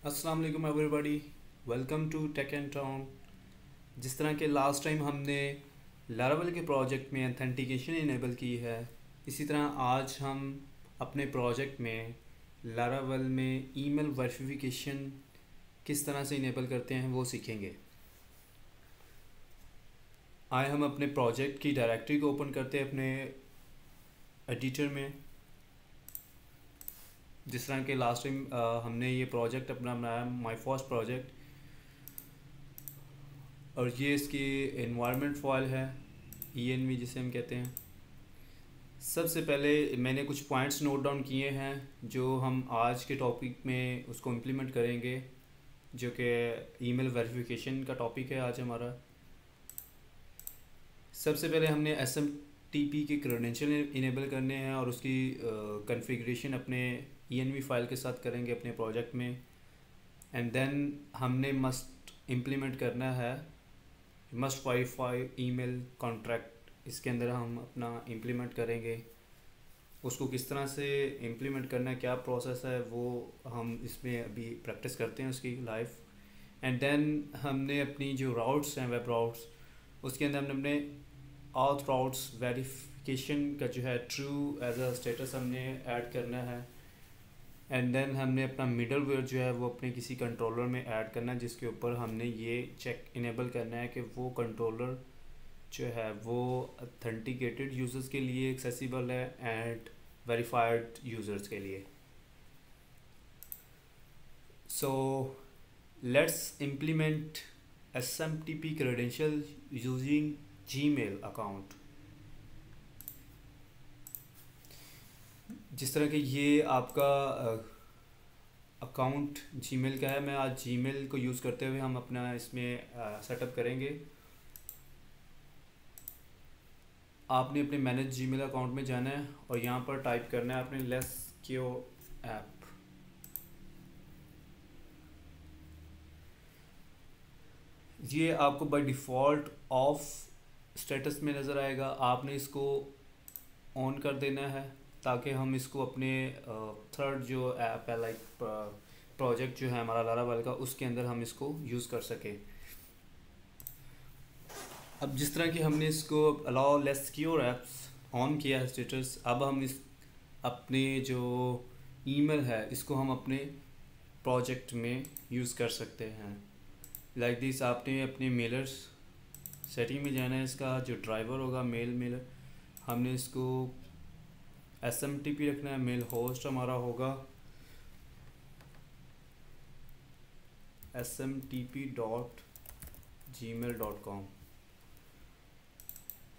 अस्सलाम वालेकुम everybody. Welcome to tech and town. जिस तरह के लास्ट टाइम हमने लारावेल के प्रोजेक्ट में ऑथेंटिकेशन इनेबल की है, इसी तरह आज हम अपने प्रोजेक्ट में लारावेल में ईमेल वेरिफिकेशन किस तरह से इनेबल करते हैं वो सीखेंगे। आए हम अपने प्रोजेक्ट की डायरेक्टरी को ओपन करते हैं अपने एडिटर में। जिस तरह के लास्ट टाइम हमने ये प्रोजेक्ट अपना बनाया, माय फर्स्ट प्रोजेक्ट, और ये इसकी एनवायरनमेंट फाइल है, env जिसे हम कहते हैं। सबसे पहले मैंने कुछ पॉइंट्स नोट डाउन किए हैं जो हम आज के टॉपिक में उसको इम्प्लीमेंट करेंगे, जो कि ईमेल वेरिफिकेशन का टॉपिक है आज हमारा। सबसे पहले हमने SMTP के क्रेडेंशियल इनेबल करने हैं और उसकी कॉन्फ़िगरेशन अपने env फाइल के साथ करेंगे अपने प्रोजेक्ट में। एंड देन हमने मस्ट इम्प्लीमेंट करना है मस्ट वेरीफाई ईमेल कॉन्ट्रैक्ट। इसके अंदर हम अपना इम्प्लीमेंट करेंगे। उसको किस तरह से इम्प्लीमेंट करना है, क्या प्रोसेस है, वो हम इसमें अभी प्रैक्टिस करते हैं उसकी लाइव। एंड देन हमने अपनी जो राउट्स हैं, वेब राउट्स, उसके अंदर हमने अपने ऑथ राउट्स वेरिफिकेशन का जो है ट्रू एज अ स्टेटस हमने ऐड करना है। एंड देन हमने अपना मिडलवेयर जो है वो अपने किसी कंट्रोलर में ऐड करना है, जिसके ऊपर हमने ये चेक इनेबल करना है कि वो कंट्रोलर जो है वो ऑथेंटिकेटेड यूज़र्स के लिए एक्सेसिबल है एंड वेरीफाइड यूज़र्स के लिए। So let's implement SMTP credential using Gmail account. जिस तरह के ये आपका अकाउंट जीमेल का है, मैं आज जीमेल को यूज़ करते हुए हम अपना इसमें सेटअप करेंगे। आपने अपने मैनेज जीमेल अकाउंट में जाना है और यहाँ पर टाइप करना है अपने लेस क्यो ऐप। ये आपको बाय डिफ़ॉल्ट ऑफ स्टेटस में नज़र आएगा, आपने इसको ऑन कर देना है ताकि हम इसको अपने थर्ड जो ऐप है, लाइक प्रोजेक्ट जो है हमारा लारावेल का, उसके अंदर हम इसको यूज़ कर सकें। अब जिस तरह कि हमने इसको allow less secure apps on किया है स्टेटस, अब हम इस अपने जो ईमेल है इसको हम अपने प्रोजेक्ट में यूज़ कर सकते हैं। लाइक दिस, आपने अपने मेलर्स सेटिंग में जाना है। इसका जो ड्राइवर होगा मेलर, हमने इसको SMTP रखना है। मेल होस्ट हमारा होगा smtp.gmail.com।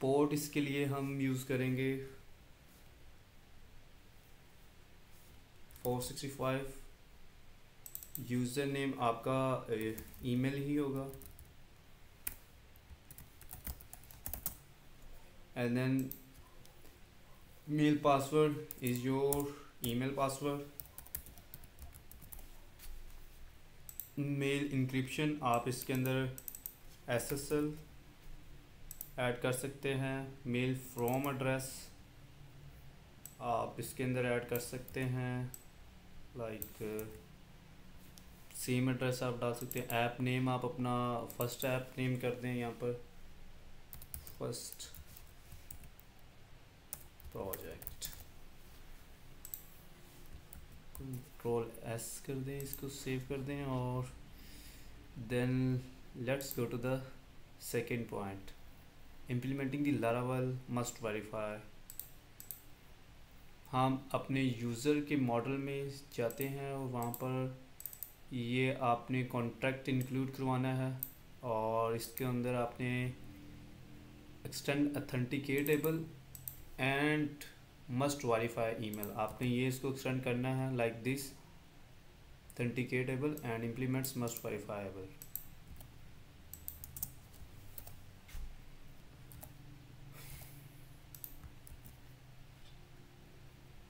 पोर्ट इसके लिए हम यूज़ करेंगे 465। यूज़र नेम आपका ईमेल ही होगा। And then mail password is your email password. Mail encryption आप इसके अंदर SSL ऐड कर सकते हैं। मेल फ्रॉम एड्रेस आप इसके अंदर ऐड कर सकते हैं, लाइक सेम एड्रेस आप डाल सकते हैं। ऐप नेम आप अपना फर्स्ट ऐप नेम कर दें, यहाँ पर फर्स्ट प्रोजेक्ट, Ctrl+S कर दें, इसको सेव कर दें। और then let's go to the second point, implementing the Laravel must verify. हम अपने यूज़र के मॉडल में जाते हैं और वहाँ पर ये आपने कॉन्ट्रैक्ट इंक्लूड करवाना है और इसके अंदर आपने extend authenticatable and must verify email, आपने ये इसको एक्सटेंड करना है like this, authenticatable and implements must verifiable.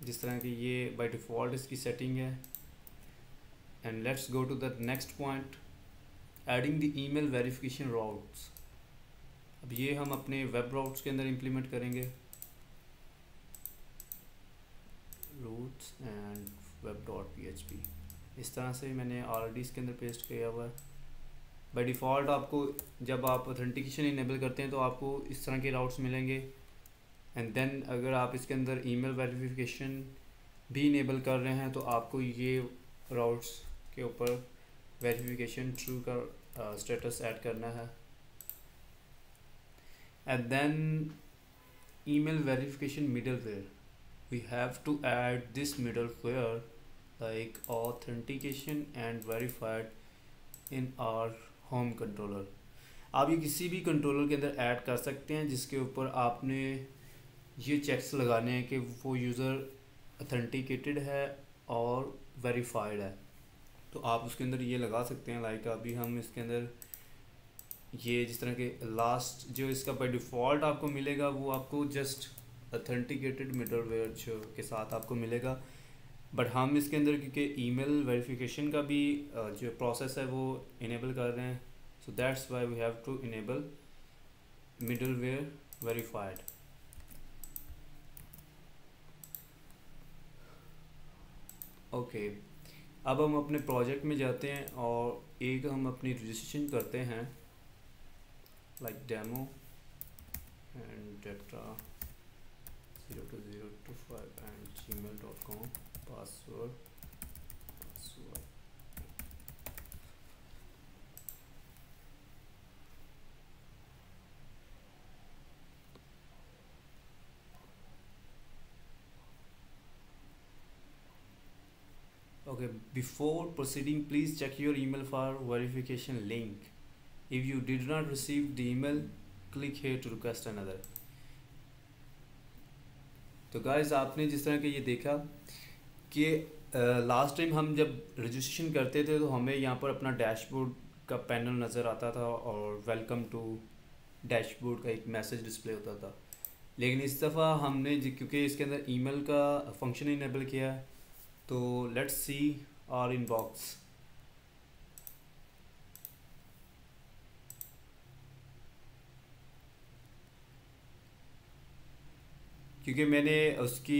जिस तरह की ये बाय डिफ़ॉल्ट इसकी सेटिंग है। And let's go to the next point, adding the email verification routes. अब ये हम अपने वेब राउट्स के अंदर इम्प्लीमेंट करेंगे, रूट्स एंड web.php। इस तरह से मैंने ऑलरेडी इसके अंदर पेस्ट किया हुआ है। बाय डिफ़ॉल्ट आपको जब आप ऑथेंटिकेशन इनेबल करते हैं तो आपको इस तरह के राउट्स मिलेंगे। एंड देन अगर आप इसके अंदर ईमेल वेरिफिकेशन भी इनेबल कर रहे हैं तो आपको ये राउट्स के ऊपर वेरिफिकेशन ट्रू का स्टेटस ऐड करना है। And then email verification middleware, we have to add this middleware like authentication and verified in our home controller। आप ये किसी भी कंट्रोलर के अंदर ऐड कर सकते हैं जिसके ऊपर आपने ये चेक्स लगाने हैं कि वो यूज़र ऑथेंटिकेटेड है और वेरीफाइड है, तो आप उसके अंदर ये लगा सकते हैं। लाइक अभी हम इसके अंदर ये जिस तरह के लास्ट जो इसका बाय डिफ़ॉल्ट आपको मिलेगा वो आपको जस्ट ऑथेंटिकेटेड मिडलवेयर जो के साथ आपको मिलेगा। बट हम इसके अंदर क्योंकि ईमेल वेरिफिकेशन का भी जो प्रोसेस है वो इनेबल कर रहे हैं, so that's why we have to enable middleware verified. Okay, अब हम अपने प्रोजेक्ट में जाते हैं और एक हम अपनी रजिस्ट्रेशन करते हैं like demo and data 02025 and gmail.com password। Okay, before proceeding please check your email for verification link. If you did not receive the email, click here to request another। तो गाइस आपने जिस तरह के ये देखा कि लास्ट टाइम हम जब रजिस्ट्रेशन करते थे तो हमें यहाँ पर अपना डैशबोर्ड का पैनल नज़र आता था और वेलकम टू डैशबोर्ड का एक मैसेज डिस्प्ले होता था। लेकिन इस दफ़ा हमने क्योंकि इसके अंदर ईमेल का फंक्शन इनेबल किया है, तो लेट्स सी आवर इनबॉक्स। क्योंकि मैंने उसकी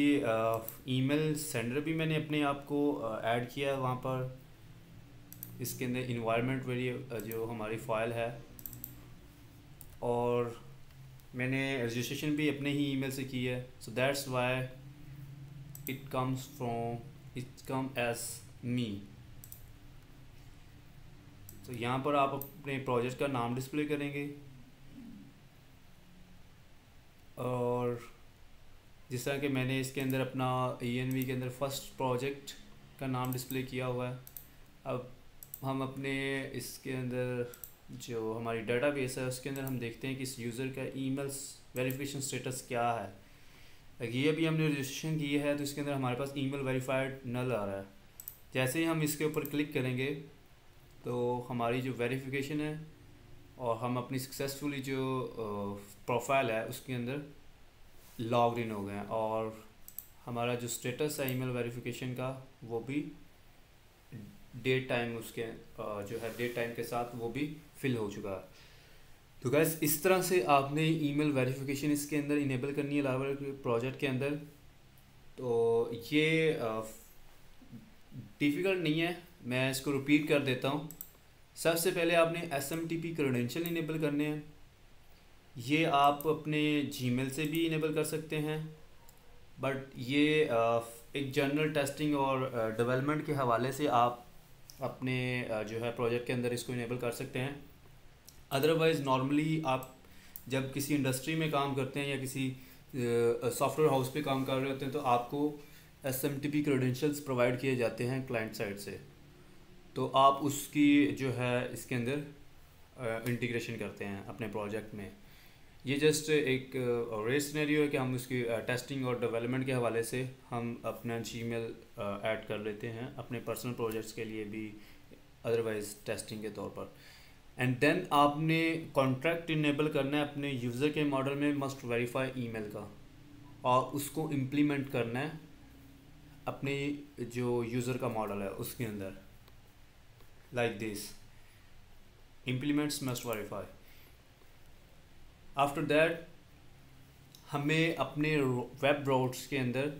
ईमेल सेंडर भी मैंने अपने आप को ऐड किया है वहाँ पर इसके अंदर इन्वायरमेंट जो हमारी फ़ाइल है, और मैंने रजिस्ट्रेशन भी अपने ही ईमेल से की है, so that's why it come as me. तो यहाँ पर आप अपने प्रोजेक्ट का नाम डिस्प्ले करेंगे और जिस तरह कि मैंने इसके अंदर अपना ENV के अंदर फर्स्ट प्रोजेक्ट का नाम डिस्प्ले किया हुआ है। अब हम अपने इसके अंदर जो हमारी डेटाबेस है उसके अंदर हम देखते हैं कि इस यूज़र का ईमेल्स वेरिफिकेशन स्टेटस क्या है। ये अभी हमने रजिस्ट्रेशन की है तो इसके अंदर हमारे पास ईमेल वेरीफाइड नल आ रहा है। जैसे ही हम इसके ऊपर क्लिक करेंगे तो हमारी जो वेरिफिकेशन है और हम अपनी सक्सेसफुली जो प्रोफाइल है उसके अंदर लॉग इन हो गए हैं और हमारा जो स्टेटस है ईमेल वेरिफिकेशन का वो भी डेट टाइम उसके जो है डेट टाइम के साथ वो भी फिल हो चुका है। तो गैस इस तरह से आपने ईमेल वेरिफिकेशन इसके अंदर इनेबल करनी है लाइवर प्रोजेक्ट के अंदर। तो ये डिफ़िकल्ट नहीं है, मैं इसको रिपीट कर देता हूँ। सबसे पहले आपने SMTP क्रेडेंशियल इनेबल करने हैं। ये आप अपने जीमेल से भी इनेबल कर सकते हैं, बट ये एक जनरल टेस्टिंग और डेवलपमेंट के हवाले से आप अपने जो है प्रोजेक्ट के अंदर इसको इनेबल कर सकते हैं। अदरवाइज़ नॉर्मली आप जब किसी इंडस्ट्री में काम करते हैं या किसी सॉफ्टवेयर हाउस पे काम कर रहे होते हैं तो आपको SMTP क्रेडेंशियल्स प्रोवाइड किए जाते हैं क्लाइंट साइड से, तो आप उसकी जो है इसके अंदर इंटीग्रेशन करते हैं अपने प्रोजेक्ट में। ये जस्ट एक रेयर सिनेरियो है कि हम उसकी टेस्टिंग और डेवलपमेंट के हवाले से हम अपना जीमेल ऐड कर लेते हैं अपने पर्सनल प्रोजेक्ट्स के लिए भी, अदरवाइज़ टेस्टिंग के तौर पर। एंड देन आपने कॉन्ट्रैक्ट इनेबल करना है अपने यूज़र के मॉडल में मस्ट वेरीफाई ईमेल का, और उसको इम्प्लीमेंट करना है अपने जो यूज़र का मॉडल है उसके अंदर, like this implements must verify. After that हमें अपने वेब ब्राउज़र्स के अंदर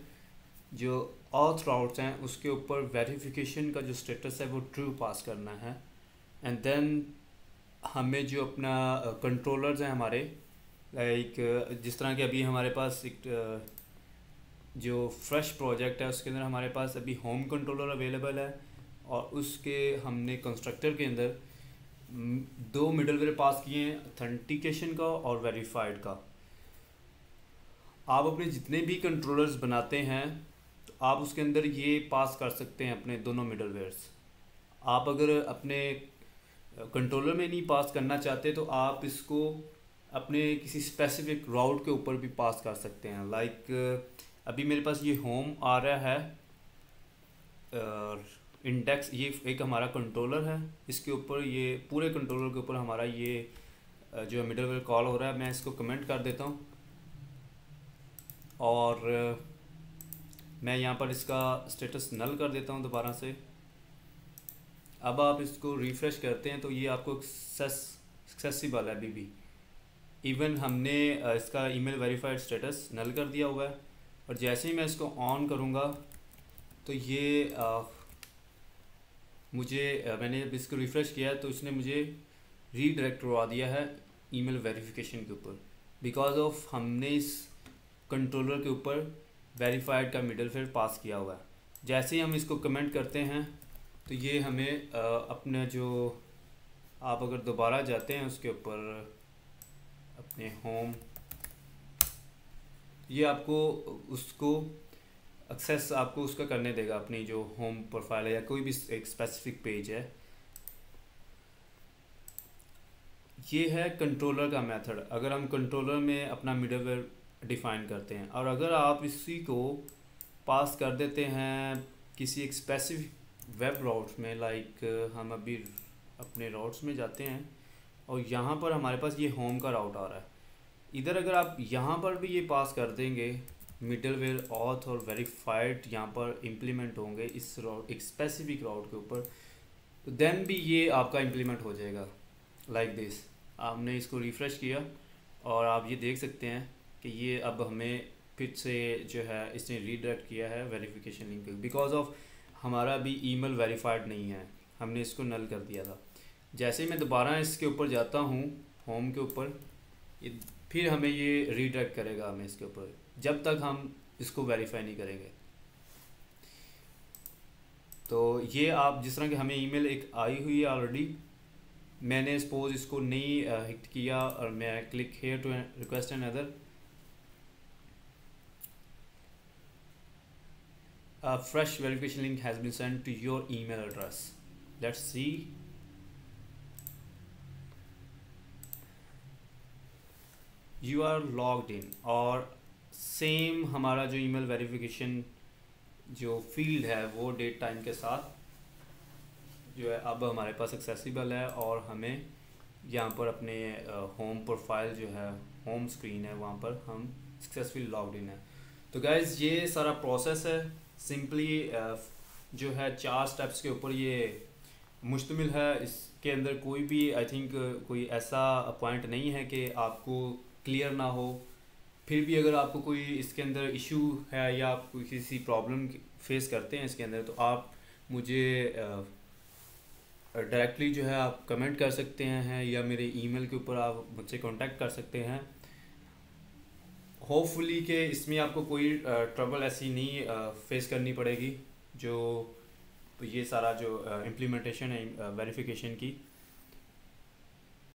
जो ऑथ राउट्स हैं उसके ऊपर वेरिफिकेशन का जो स्टेटस है वो ट्रू पास करना है। एंड देन हमें जो अपना कंट्रोलर्स हैं हमारे, लाइक जिस तरह के अभी हमारे पास एक जो फ्रेश प्रोजेक्ट है उसके अंदर हमारे पास अभी होम कंट्रोलर अवेलेबल है, और उसके हमने कंस्ट्रक्टर के अंदर दो मिडलवेयर पास किए हैं, ऑथेंटिकेशन का और वेरीफाइड का। आप अपने जितने भी कंट्रोलर्स बनाते हैं तो आप उसके अंदर ये पास कर सकते हैं अपने दोनों मिडलवेयर्स। आप अगर अपने कंट्रोलर में नहीं पास करना चाहते तो आप इसको अपने किसी स्पेसिफिक राउट के ऊपर भी पास कर सकते हैं। लाइक अभी मेरे पास ये होम आ रहा है, इंडेक्स ये एक हमारा कंट्रोलर है, इसके ऊपर ये पूरे कंट्रोलर के ऊपर हमारा ये जो मिडलवेयर कॉल हो रहा है। मैं इसको कमेंट कर देता हूँ और मैं यहाँ पर इसका स्टेटस नल कर देता हूँ दोबारा से। अब आप इसको रिफ़्रेश करते हैं तो ये आपको सक्सेसिबल है अभी भी। इवन हमने इसका ईमेल वेरीफाइड स्टेटस नल कर दिया हुआ है, और जैसे ही मैं इसको ऑन करूँगा तो ये मैंने अब इसको रिफ़्रेश किया है तो इसने मुझे रीडायरेक्ट करवा दिया है ईमेल वेरिफिकेशन के ऊपर, बिकॉज ऑफ हमने इस कंट्रोलर के ऊपर वेरीफाइड का मिडलवेयर पास किया हुआ है। जैसे ही हम इसको कमेंट करते हैं तो ये हमें अपना जो, आप अगर दोबारा जाते हैं उसके ऊपर अपने होम, ये आपको उसको एक्सेस आपको उसका करने देगा, अपनी जो होम प्रोफाइल है या कोई भी एक स्पेसिफिक पेज है। ये है कंट्रोलर का मेथड, अगर हम कंट्रोलर में अपना मिडलवेयर डिफ़ाइन करते हैं। और अगर आप इसी को पास कर देते हैं किसी एक स्पेसिफिक वेब राउट्स में, लाइक हम अभी अपने राउट्स में जाते हैं और यहाँ पर हमारे पास ये होम का राउट आ रहा है, इधर अगर आप यहाँ पर भी ये पास कर देंगे मिडलवेयर ऑथ और वेरीफाइड यहाँ पर इम्प्लीमेंट होंगे इस राउट एक स्पेसिफिक राउट के ऊपर, तो देन भी ये आपका इम्प्लीमेंट हो जाएगा लाइक दिस। आपने इसको रिफ़्रेश किया और आप ये देख सकते हैं कि ये अब हमें फिर से जो है इसने रीडायरेक्ट किया है वेरिफिकेशन लिंक, बिकॉज ऑफ हमारा भी ईमेल वेरीफाइड नहीं है, हमने इसको नल कर दिया था। जैसे ही मैं दोबारा इसके ऊपर जाता हूँ होम के ऊपर, ये फिर हमें ये रीडायरेक्ट करेगा हमें इसके ऊपर, जब तक हम इसको वेरीफाई नहीं करेंगे। तो ये आप जिस तरह कि हमें ईमेल एक आई हुई है ऑलरेडी, मैंने सपोज इसको नहीं हिट किया और मैं click here to request another, a fresh verification link has been sent to your email address. Let's see. You are logged in, और सेम हमारा जो ईमेल वेरिफिकेशन जो फील्ड है वो डेट टाइम के साथ जो है अब हमारे पास एक्सेसिबल है, और हमें यहाँ पर अपने होम प्रोफाइल जो है होम स्क्रीन है वहाँ पर हम सक्सेसफुली लॉग्ड इन है। तो गाइज़ ये सारा प्रोसेस है सिंपली जो है 4 स्टेप्स के ऊपर ये मुश्तमिल है। इसके अंदर कोई भी आई थिंक कोई ऐसा पॉइंट नहीं है कि आपको क्लियर ना हो। फिर भी अगर आपको कोई इसके अंदर इशू है या आप कोई किसी प्रॉब्लम फेस करते हैं इसके अंदर, तो आप मुझे डायरेक्टली जो है आप कमेंट कर सकते हैं या मेरे ईमेल के ऊपर आप मुझसे कांटेक्ट कर सकते हैं। होपफुली कि इसमें आपको कोई ट्रबल ऐसी नहीं फेस करनी पड़ेगी। जो ये सारा जो इम्प्लीमेंटेशन है वेरिफिकेशन की